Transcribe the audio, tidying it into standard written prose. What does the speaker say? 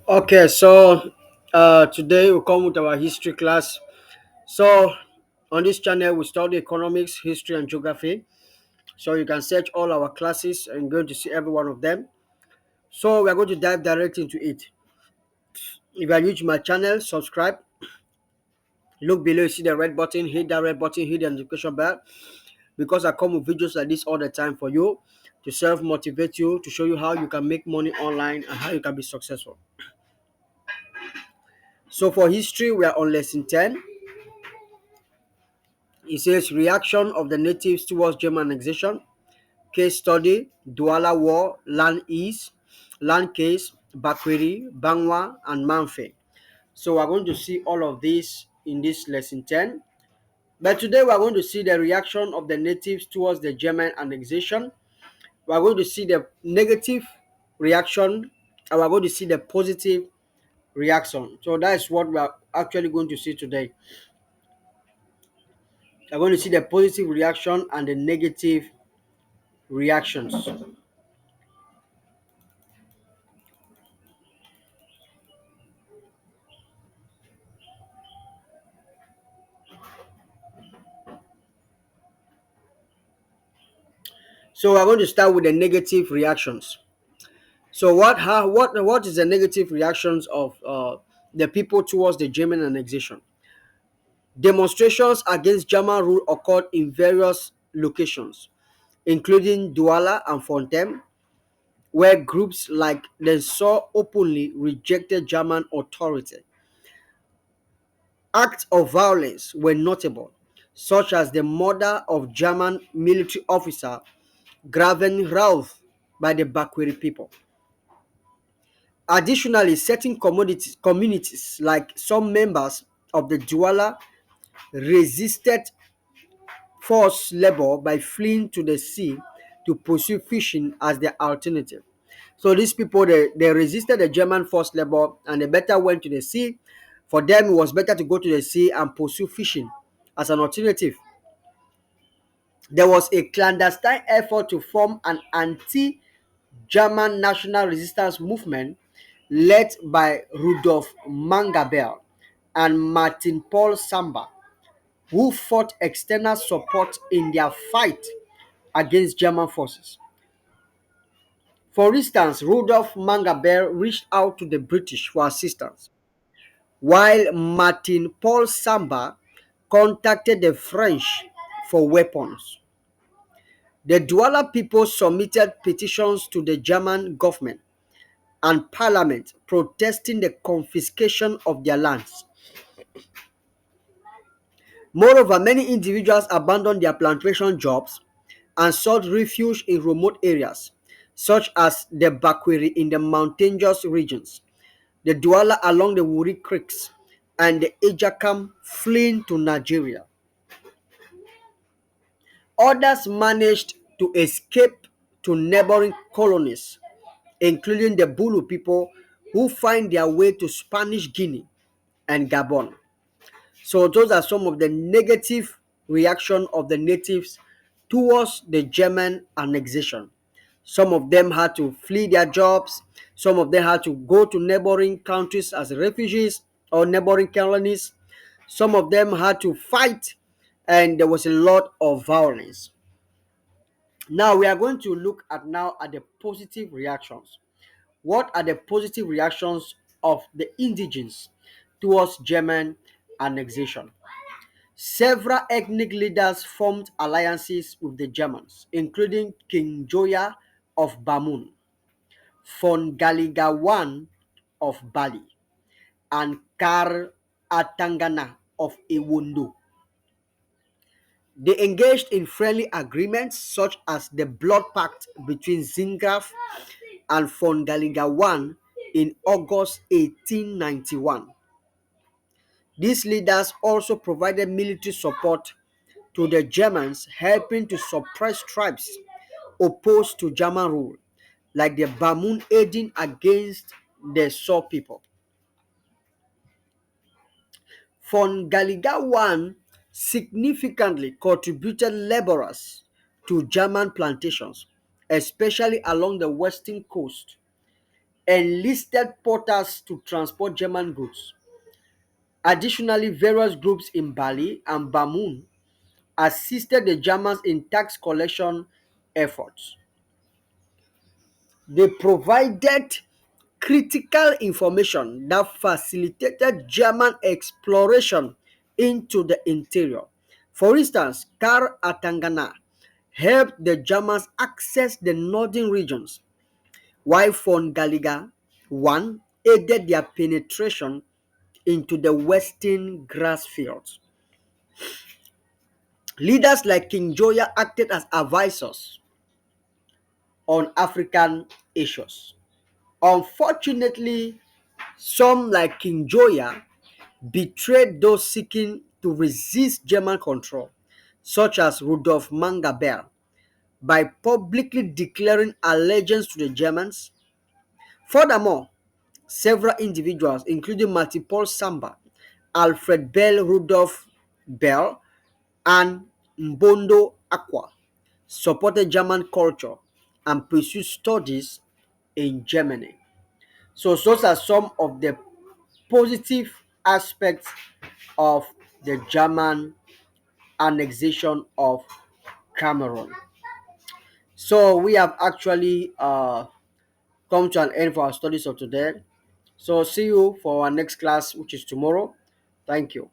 Okay, so today we come with our history class. So on this channel, we study economics, history, and geography. So you can search all our classes and you're going to see every one of them. So we are going to dive directly into it. If you are new to my channel, subscribe. Look below, you see the red button. Hit that red button. Hit the notification bell because I come with videos like this all the time for you to self motivate you to show you how you can make money online and how you can be successful. So for history, we are on lesson 10. It says reaction of the natives towards German annexation, case study, Douala War, land ease, land case, Bakweri, Bangwa, and Manfe. So we're going to see all of this in this lesson 10. But today we're going to see the reaction of the natives towards the German annexation. We're going to see the negative reaction and we're going to see the positive reaction. So that is what we are actually going to see today. We're going to see the positive reaction and the negative reactions. So we're going to start with the negative reactions. So what is the negative reactions of the people towards the German annexation? Demonstrations against German rule occurred in various locations, including Douala and Fontem, where groups like the SAW openly rejected German authority. Acts of violence were notable, such as the murder of German military officer Gravenrauf by the Bakweri people. Additionally, certain communities, like some members of the Douala, resisted forced labor by fleeing to the sea to pursue fishing as their alternative. So these people, they resisted the German forced labor and they better went to the sea. For them, it was better to go to the sea and pursue fishing as an alternative. There was a clandestine effort to form an anti-German national resistance movement led by Rudolf Mangabell and Martin Paul Samba, who fought external support in their fight against German forces. For instance, Rudolf Mangabell reached out to the British for assistance, while Martin Paul Samba contacted the French for weapons. The Douala people submitted petitions to the German government and parliament protesting the confiscation of their lands. Moreover, many individuals abandoned their plantation jobs and sought refuge in remote areas, such as the Bakweri in the mountainous regions, the Douala along the Wuri creeks, and the Ejakam fleeing to Nigeria. Others managed to escape to neighboring colonies, including the Bulu people who find their way to Spanish Guinea and Gabon. So those are some of the negative reaction of the natives towards the German annexation. Some of them had to flee their jobs. Some of them had to go to neighboring countries as refugees or neighboring colonies. Some of them had to fight, and there was a lot of violence. Now we are going to look at the positive reactions. What are the positive reactions of the indigenes towards German annexation? Several ethnic leaders formed alliances with the Germans, including King Joya of Bamun, von Galigawan of Bali, and Kar Atangana of Iwundu. They engaged in friendly agreements such as the Blood Pact between Zingraf and von Galigawan in August 1891. These leaders also provided military support to the Germans, helping to suppress tribes opposed to German rule, like the Bamun aiding against the Saw people. Von Galigawan significantly contributed laborers to German plantations, especially along the western coast, enlisted porters to transport German goods. Additionally, various groups in Bali and Bamun assisted the Germans in tax collection efforts. They provided critical information that facilitated German exploration into the interior. For instance, Karl Atangana helped the Germans access the northern regions, while von Gallagher one aided their penetration into the western grass fields. Leaders like King Joya acted as advisors on African issues. Unfortunately, some like King Joya betrayed those seeking to resist German control, such as Rudolf Mangabell, by publicly declaring allegiance to the Germans. Furthermore, several individuals, including Multiple Samba, Alfred Bell, Rudolf Bell, and Mbondo Aqua, supported German culture and pursued studies in Germany. So those are some of the positive aspects of the German annexation of Cameroon. So we have actually come to an end for our studies of today. So see you for our next class, which is tomorrow. Thank you.